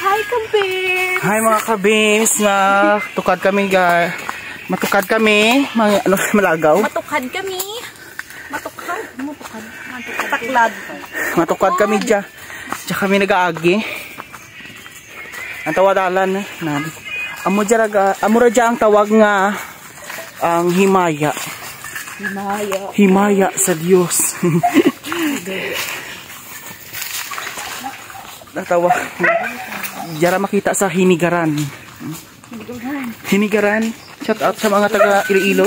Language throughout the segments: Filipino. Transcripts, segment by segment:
Hi, kabim! Hi mga kabims, matukad kami guys. Matukad kami, mga ano malagaw. Matukad kami. Matukad. Taklad. Matukad kami diya. Diya kami nag-aagi. Ang tawadalan na. Amo ra ang tawag nga ang himaya. Himaya sa Diyos. Natawa. Jara makita sa Hinigaran. Hinigaran. Shout out sa mga taga Iloilo.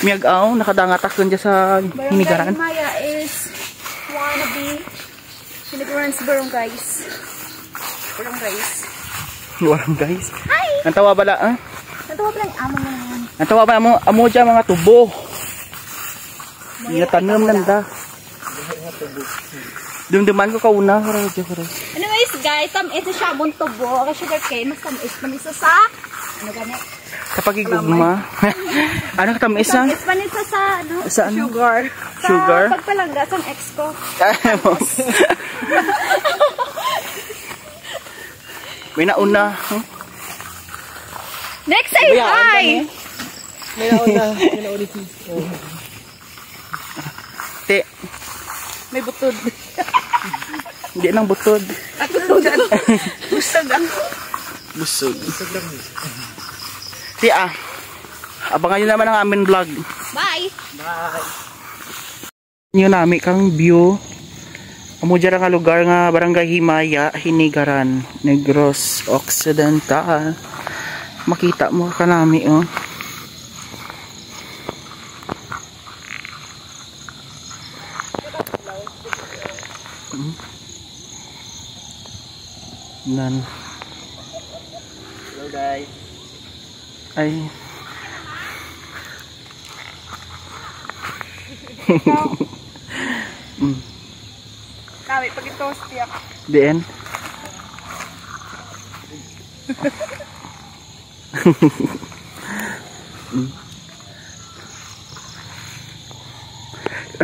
Miagaw, nakadangatak dun dyan sa Hinigaran. Himaya is wannabe Hinigaran's barangays. Barangays. Hi! Nantawa bala, ah? Nantawa pala yung amo mo naman. Nantawa ba amo dyan mga tubo. Inatanam nanda. Dumduman ko kauna. Anyways guys, tamis na siya mong tubo. Ang sugar cane, mas tamis pa nisa sa ano ganit? Kapag igugma. Ano ka tamis na? Tamis pa nisa sa ano? Sa ano? Sugar. Sugar? Sa pagpalangga sa ex ko. May nauna. Huh? Next say hi! May nauna. Te. May butod. Hindi nang butod. At butodan. Busog ako. Busog. Te abangan nyo naman ang aming vlog. Bye! Nyo namin kang view. Amo dyan nga lugar nga Barangay Himaya, Hinigaran, Negros Occidental. Makita mo ka namin, oh. Nan. Hello guys. Ay. Kami, pag itoast tiyak. Diyan.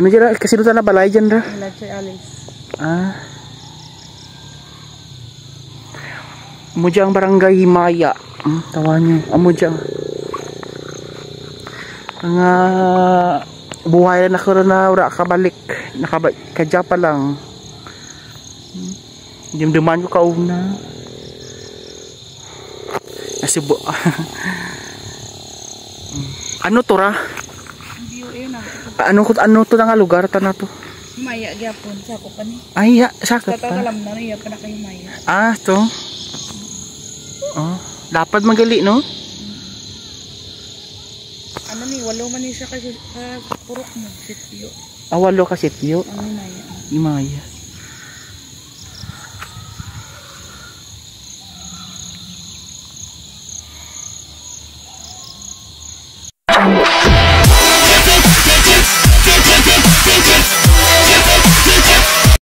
Ano dyan? Kasi doon na balay dyan ra? Lachay Alice. Amo dyan Barangay Himaya. Tawa nyo. Amo dyan. Nga buhay na ko na ura kabalik. Kadya pa lang. Dimduman ko kauna. Nasibo. Ano to ra? Ano to nga lugar ta na to? Maya gyapon sa ko pa ni. Ay, sakit pa. Tatalam na niya pa na kay Maya. To. Oh, dapat magali no? Ano ni walo man ni siya kasi purok mo sityo. Walo ka sityo. Ano Maya? Himaya.